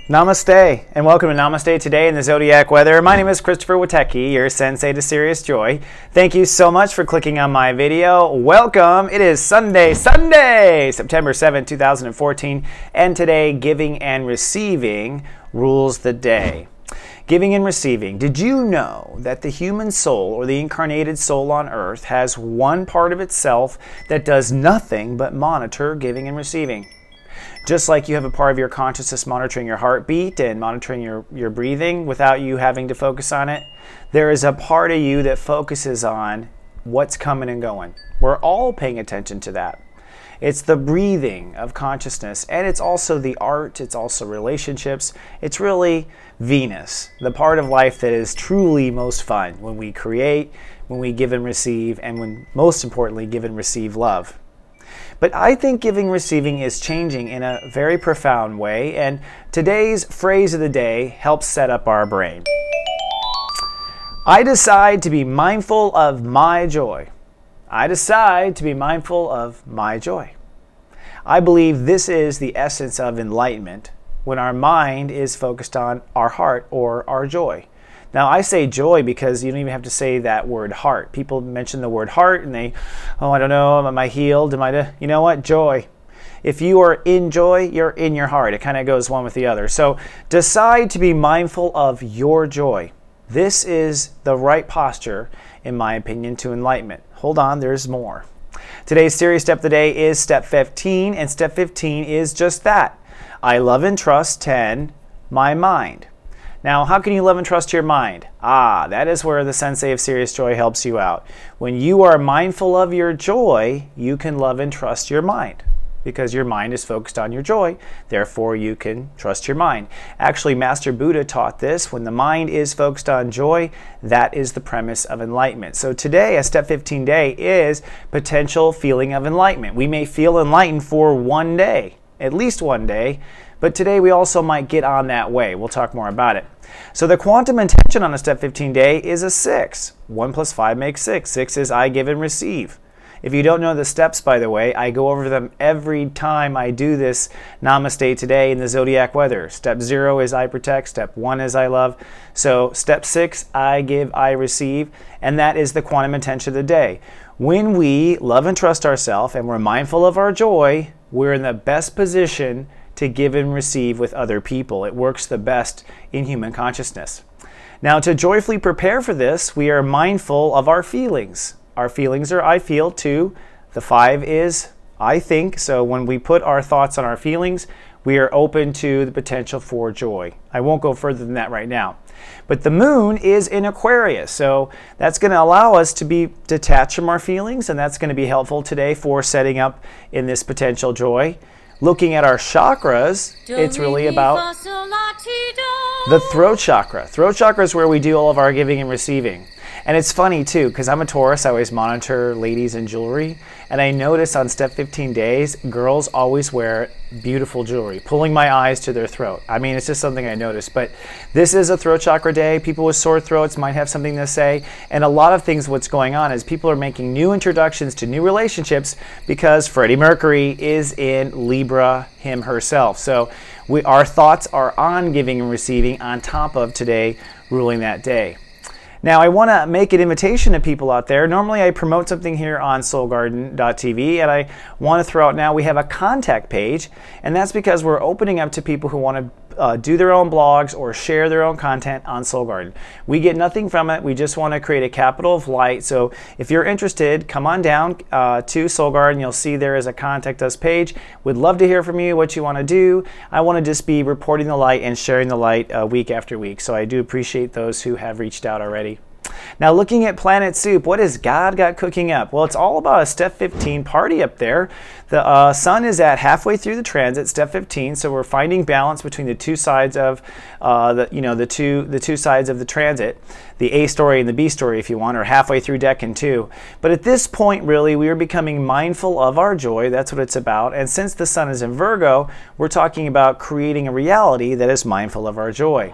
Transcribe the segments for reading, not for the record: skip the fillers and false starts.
Namaste, and welcome to Namaste Today in the Zodiac Weather. My name is Christopher Witecki, your sensei to serious joy. Thank you so much for clicking on my video. Welcome. It is Sunday, September 7, 2014, and today giving and receiving rules the day. Giving and receiving. Did you know that the human soul, or the incarnated soul on earth, has one part of itself that does nothing but monitor giving and receiving? Just like you have a part of your consciousness monitoring your heartbeat and monitoring your breathing without you having to focus on it, there is a part of you that focuses on what's coming and going. We're all paying attention to that. It's the breathing of consciousness, and it's also the art, it's also relationships. It's really Venus, the part of life that is truly most fun when we create, when we give and receive, and when, most importantly, give and receive love. But I think giving receiving is changing in a very profound way, and today's phrase of the day helps set up our brain. I decide to be mindful of my joy. I decide to be mindful of my joy. I believe this is the essence of enlightenment, when our mind is focused on our heart or our joy. Now, I say joy because you don't even have to say that word heart. People mention the word heart and I don't know, am I healed? You know what? Joy. If you are in joy, you're in your heart. It kind of goes one with the other. So decide to be mindful of your joy. This is the right posture, in my opinion, to enlightenment. Hold on, there's more. Today's serious step of the day is step 15, and step 15 is just that. I love and trust 10, my mind. Now, how can you love and trust your mind? That is where the Sensei of Serious Joy helps you out. When you are mindful of your joy, you can love and trust your mind, because your mind is focused on your joy. Therefore, you can trust your mind. Actually, Master Buddha taught this. When the mind is focused on joy, that is the premise of enlightenment. So today, a step 15 day is potential feeling of enlightenment. We may feel enlightened for one day, at least one day, but today we also might get on that way. We'll talk more about it. So the quantum intention on a step 15 day is a 6. 1 plus 5 makes 6. 6 is I give and receive. If you don't know the steps, by the way, I go over them every time I do this Namaste Today in the Zodiac Weather. Step 0 is I protect. Step 1 is I love. So step 6, I give, I receive. And that is the quantum intention of the day. When we love and trust ourselves and we're mindful of our joy, we're in the best position to give and receive with other people. It works the best in human consciousness. Now, to joyfully prepare for this, we are mindful of our feelings. Our feelings are I feel 2. The 5 is I think. So when we put our thoughts on our feelings, we are open to the potential for joy. I won't go further than that right now. But the moon is in Aquarius, so that's going to allow us to be detached from our feelings, and that's going to be helpful today for setting up in this potential joy. Looking at our chakras, it's really about the throat chakra. Throat chakra is where we do all of our giving and receiving. And it's funny too, because I'm a Taurus, I always monitor ladies and jewelry, and I notice on step 15 days, girls always wear beautiful jewelry, pulling my eyes to their throat. I mean, it's just something I noticed. But this is a throat chakra day. People with sore throats might have something to say. And a lot of things, what's going on is people are making new introductions to new relationships because Freddie Mercury is in Libra, him herself. So our thoughts are on giving and receiving on top of today ruling that day. Now, I want to make an invitation to people out there. Normally, I promote something here on soulgarden.tv, and I want to throw out now we have a contact page, and that's because we're opening up to people who want to do their own blogs or share their own content on Soul Garden. We get nothing from it. We just want to create a capital of light. So if you're interested, come on down to Soul Garden. You'll see there is a contact us page. We'd love to hear from you, what you want to do. I want to just be reporting the light and sharing the light week after week. So I do appreciate those who have reached out already. Now, looking at Planet Soup, what has God got cooking up? Well, it's all about a step 15 party up there. The sun is at halfway through the transit, step 15, so we're finding balance between the two sides of the two sides of the transit, the A story and the B story, if you want, or halfway through Decan 2. But at this point, really, we are becoming mindful of our joy. That's what it's about. And since the sun is in Virgo, we're talking about creating a reality that is mindful of our joy.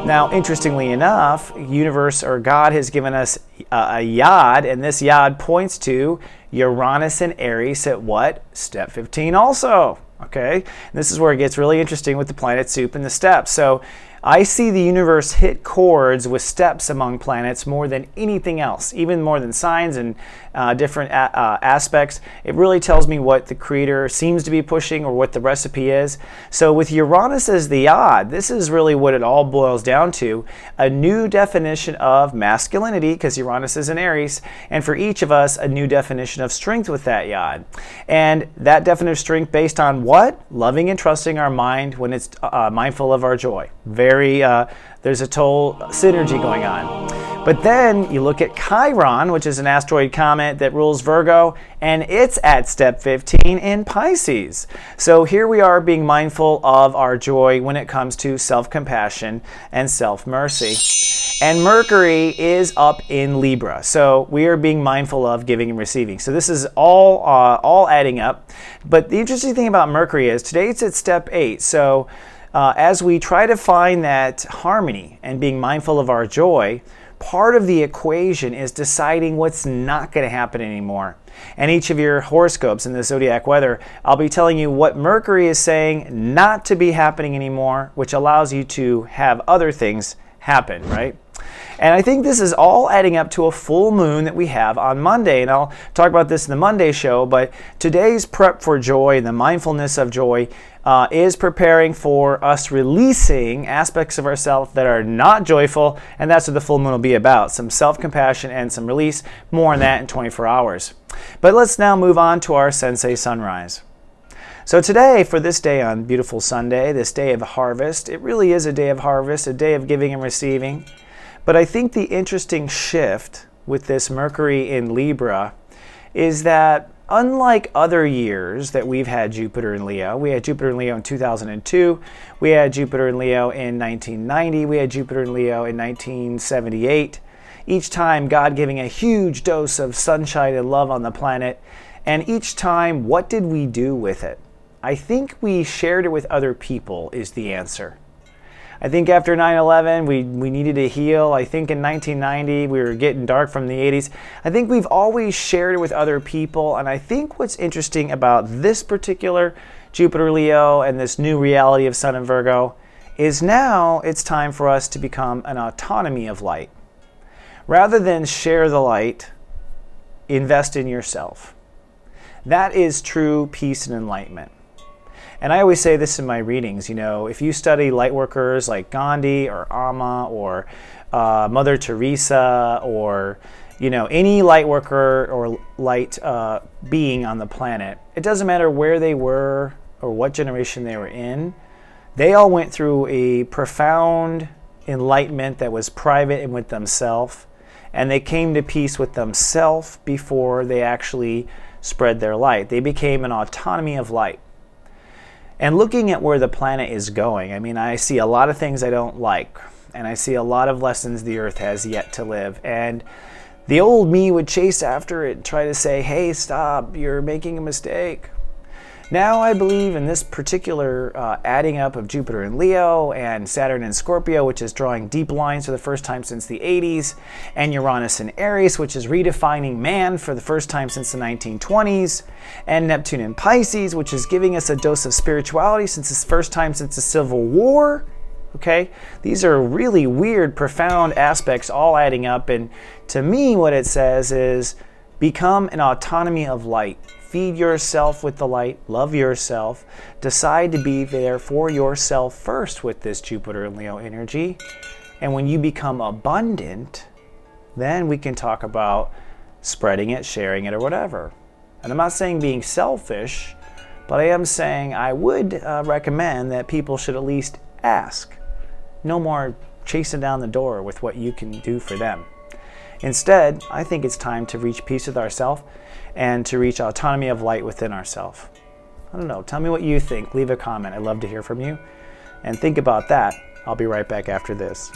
Now, interestingly enough, universe or God has given us a yod, and this yod points to Uranus and Aries at what? Step 15 also. Okay, and this is where it gets really interesting with the planet soup and the steps. So I see the universe hit chords with steps among planets more than anything else, even more than signs and different aspects. It really tells me what the creator seems to be pushing or what the recipe is. So with Uranus as the odd, this is really what it all boils down to. A new definition of masculinity, because Uranus is in Aries, and for each of us, a new definition of strength with that yod. And that definition of strength based on what? Loving and trusting our mind when it's mindful of our joy. There's a total synergy going on. But then you look at Chiron, which is an asteroid comet that rules Virgo, and it's at step 15 in Pisces. So here we are being mindful of our joy when it comes to self-compassion and self-mercy. And Mercury is up in Libra, so we are being mindful of giving and receiving. So this is all adding up. But the interesting thing about Mercury is today it's at step 8. So as we try to find that harmony and being mindful of our joy, part of the equation is deciding what's not going to happen anymore. And each of your horoscopes in the zodiac weather, I'll be telling you what Mercury is saying not to be happening anymore, which allows you to have other things happen, right? And I think this is all adding up to a full moon that we have on Monday. And I'll talk about this in the Monday show, but today's prep for joy, the mindfulness of joy, is preparing for us releasing aspects of ourselves that are not joyful, and that's what the full moon will be about, some self-compassion and some release. More on that in 24 hours. But let's now move on to our Sensei Sunrise. So today, for this day on beautiful Sunday, this day of harvest, it really is a day of harvest, a day of giving and receiving. But I think the interesting shift with this Mercury in Libra is that unlike other years that we've had Jupiter in Leo, we had Jupiter in Leo in 2002, we had Jupiter in Leo in 1990, we had Jupiter in Leo in 1978, each time God giving a huge dose of sunshine and love on the planet, and each time, what did we do with it? I think we shared it with other people is the answer. I think after 9/11, we needed to heal. I think in 1990, we were getting dark from the 80s. I think we've always shared it with other people. And I think what's interesting about this particular Jupiter Leo and this new reality of Sun and Virgo is now it's time for us to become an autonomy of light. Rather than share the light, invest in yourself. That is true peace and enlightenment. And I always say this in my readings, you know, if you study light workers like Gandhi or Amma or Mother Teresa or, you know, any light worker or light being on the planet, it doesn't matter where they were or what generation they were in, they all went through a profound enlightenment that was private and with themselves, and they came to peace with themselves before they actually spread their light. They became an autonomy of light. And looking at where the planet is going, I mean, I see a lot of things I don't like, and I see a lot of lessons the Earth has yet to live. And the old me would chase after it and try to say, hey, stop, you're making a mistake. Now I believe in this particular adding up of Jupiter in Leo and Saturn in Scorpio, which is drawing deep lines for the first time since the 80s, and Uranus in Aries, which is redefining man for the first time since the 1920s, and Neptune in Pisces, which is giving us a dose of spirituality since the first time since the Civil War. Okay, these are really weird, profound aspects all adding up, and to me what it says is become an autonomy of light. Feed yourself with the light, love yourself, decide to be there for yourself first with this Jupiter and Leo energy. And when you become abundant, then we can talk about spreading it, sharing it, or whatever. And I'm not saying being selfish, but I am saying I would recommend that people should at least ask. No more chasing down the door with what you can do for them. Instead, I think it's time to reach peace with ourselves and to reach autonomy of light within ourselves. I don't know. Tell me what you think. Leave a comment. I'd love to hear from you. And think about that. I'll be right back after this.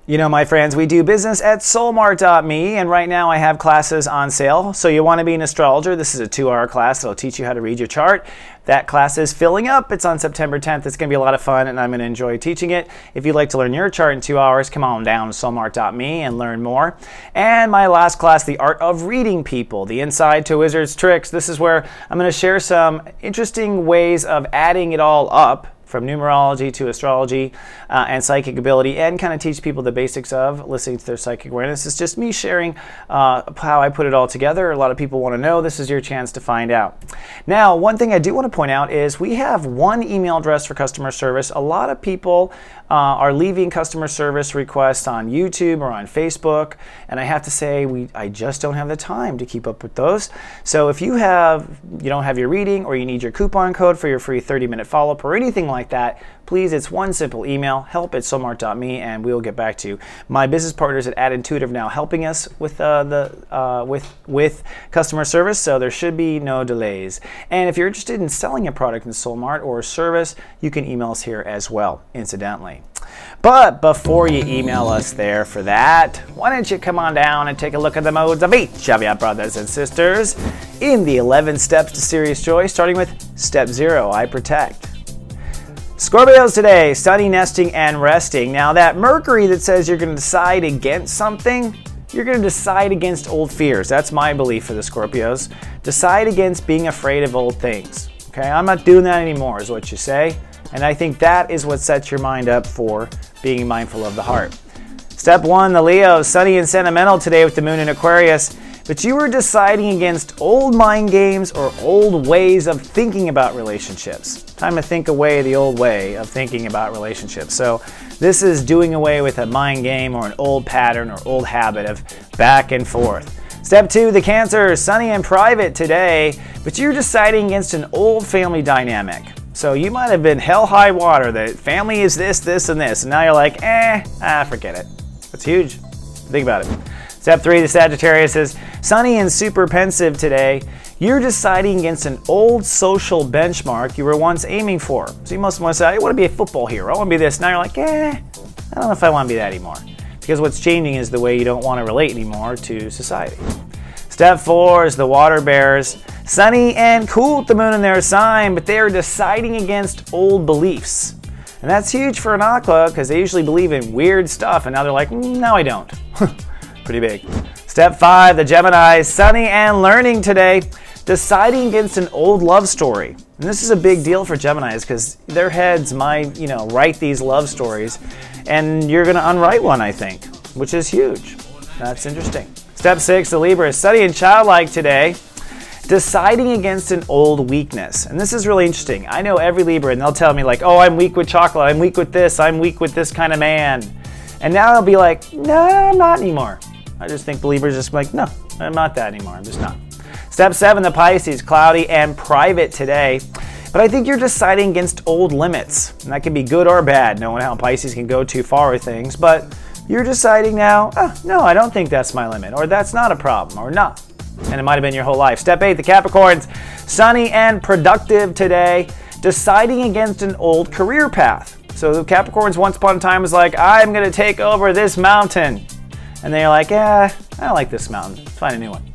You know, my friends, we do business at soulmart.me, and right now I have classes on sale. So you want to be an astrologer, this is a 2-hour class that'll teach you how to read your chart. That class is filling up. It's on September 10th. It's going to be a lot of fun, and I'm going to enjoy teaching it. If you'd like to learn your chart in 2 hours, come on down to soulmart.me and learn more. And my last class, The Art of Reading People, the Inside to Wizard's Tricks. This is where I'm going to share some interesting ways of adding it all up, from numerology to astrology and psychic ability, and kind of teach people the basics of listening to their psychic awareness. It's just me sharing how I put it all together. A lot of people want to know. This is your chance to find out. Now, one thing I do want to point out is we have one email address for customer service. A lot of people are leaving customer service requests on YouTube or on Facebook, and I have to say I just don't have the time to keep up with those. So if you don't have your reading, or you need your coupon code for your free 30-minute follow-up or anything like that, please, it's one simple email, help@soulmart.me, and we'll get back to you. My business partners at AddIntuitive now helping us with with customer service, so there should be no delays. And if you're interested in selling a product in SoulMart or a service, you can email us here as well, incidentally. But before you email us there for that, why don't you come on down and take a look at the modes of each of your brothers and sisters in the 11 steps to serious joy, starting with step 0, I protect. Scorpios today, sunny, nesting, and resting. Now that Mercury that says you're going to decide against something, you're going to decide against old fears. That's my belief for the Scorpios. Decide against being afraid of old things. Okay, I'm not doing that anymore is what you say. And I think that is what sets your mind up for being mindful of the heart. Step 1, the Leos, sunny and sentimental today with the moon in Aquarius. But you were deciding against old mind games or old ways of thinking about relationships. Time to think away the old way of thinking about relationships. So this is doing away with a mind game or an old pattern or old habit of back and forth. Step 2, the Cancer, sunny and private today, but you're deciding against an old family dynamic. So you might have been hell high water that family is this, this, and this, and now you're like, forget it. That's huge. Think about it. Step 3, the Sagittarius is sunny and super pensive today. You're deciding against an old social benchmark you were once aiming for. So you must want to say, I want to be a football hero. I want to be this. Now you're like, I don't know if I want to be that anymore. Because what's changing is the way you don't want to relate anymore to society. Step 4 is the Water Bears. Sunny and cool with the moon in their sign, but they are deciding against old beliefs. And that's huge for an Aqua because they usually believe in weird stuff, and now they're like, no, I don't. Pretty big. Step 5, the Geminis, sunny and learning today, deciding against an old love story. And this is a big deal for Geminis because their heads might, write these love stories, and you're going to unwrite one, I think, which is huge. That's interesting. Step 6, the Libra, sunny and childlike today, deciding against an old weakness. And this is really interesting. I know every Libra, and they'll tell me like, oh, I'm weak with chocolate, I'm weak with this, I'm weak with this kind of man. And now I'll be like, no, I'm not anymore. I just think the Libra's just like, no, I'm not that anymore, I'm just not. Step 7, the Pisces, cloudy and private today. But I think you're deciding against old limits. And that can be good or bad, knowing how Pisces can go too far with things. But you're deciding now, no, I don't think that's my limit, or that's not a problem, or not. And it might have been your whole life. Step 8, the Capricorns, sunny and productive today, deciding against an old career path. So the Capricorns once upon a time was like, I'm going to take over this mountain. And they're like, I don't like this mountain. Let's find a new one.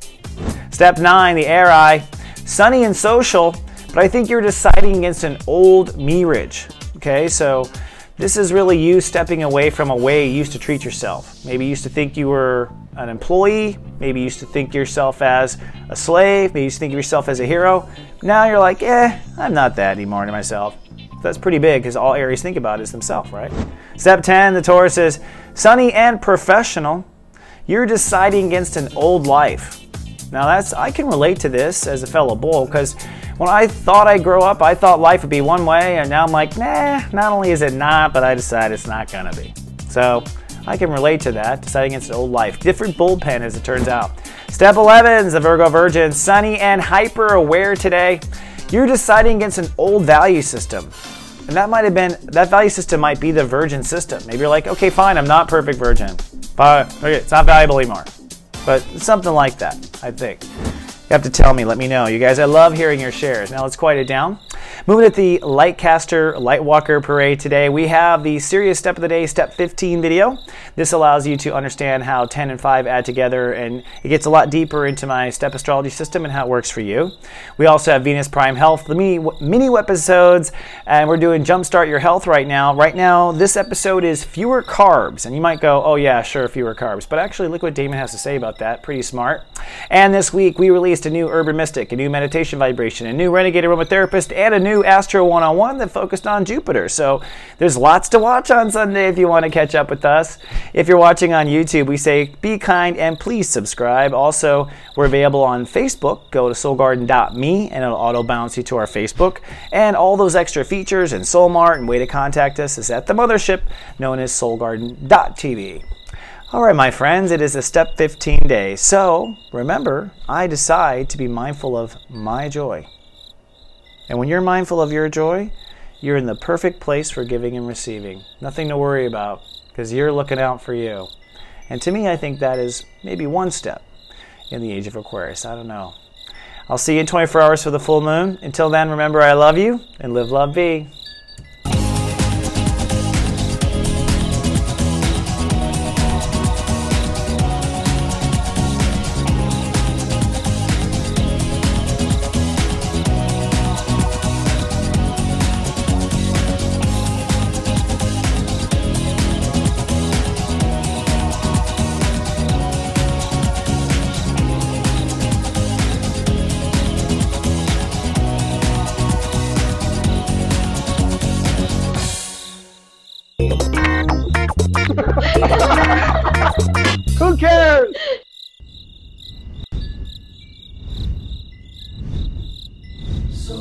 Step 9, the Arii, sunny and social, but I think you're deciding against an old mirage. Okay, so this is really you stepping away from a way you used to treat yourself. Maybe you used to think you were an employee. Maybe you used to think yourself as a slave. Maybe you used to think of yourself as a hero. Now you're like, I'm not that anymore to myself. That's pretty big because all Aries think about is themselves, right? Step 10, the Taurus is sunny and professional. You're deciding against an old life. Now I can relate to this as a fellow bull because when I thought I'd grow up, I thought life would be one way, and now I'm like, not only is it not, but I decide it's not gonna be. So I can relate to that, deciding against an old life. Different bullpen as it turns out. Step 11 is the Virgo Virgin, sunny and hyper aware today. You're deciding against an old value system. And that value system might be the Virgin system. Maybe you're like, okay, fine, I'm not perfect Virgin. But okay, it's not valuable anymore. But it's something like that, I think. You have to tell me, let me know. You guys, I love hearing your shares. Now let's quiet it down. Moving at the Lightcaster Lightwalker Parade today, we have the Serious Step of the Day Step 15 video. This allows you to understand how 10 and 5 add together, and it gets a lot deeper into my step astrology system and how it works for you. We also have Venus Prime Health, the mini episodes, and we're doing Jumpstart Your Health right now. Right now, this episode is fewer carbs, and you might go, oh yeah, sure, fewer carbs, but actually look what Damon has to say about that. Pretty smart. And this week we released a new Urban Mystic, a new meditation vibration, a new Renegade Aromatherapist, and a new Astro 101 that focused on Jupiter. So there's lots to watch on Sunday if you want to catch up with us. If you're watching on YouTube, we say be kind and please subscribe. Also, we're available on Facebook. Go to soulgarden.me and it'll auto bounce you to our Facebook. And all those extra features and Soulmart and way to contact us is at the mothership known as soulgarden.tv. All right, my friends, it is a Step 15 day. So remember, I decide to be mindful of my joy. And when you're mindful of your joy, you're in the perfect place for giving and receiving. Nothing to worry about because you're looking out for you. And to me, I think that is maybe one step in the age of Aquarius. I don't know. I'll see you in 24 hours for the full moon. Until then, remember, I love you and live, love, be. Who cares? So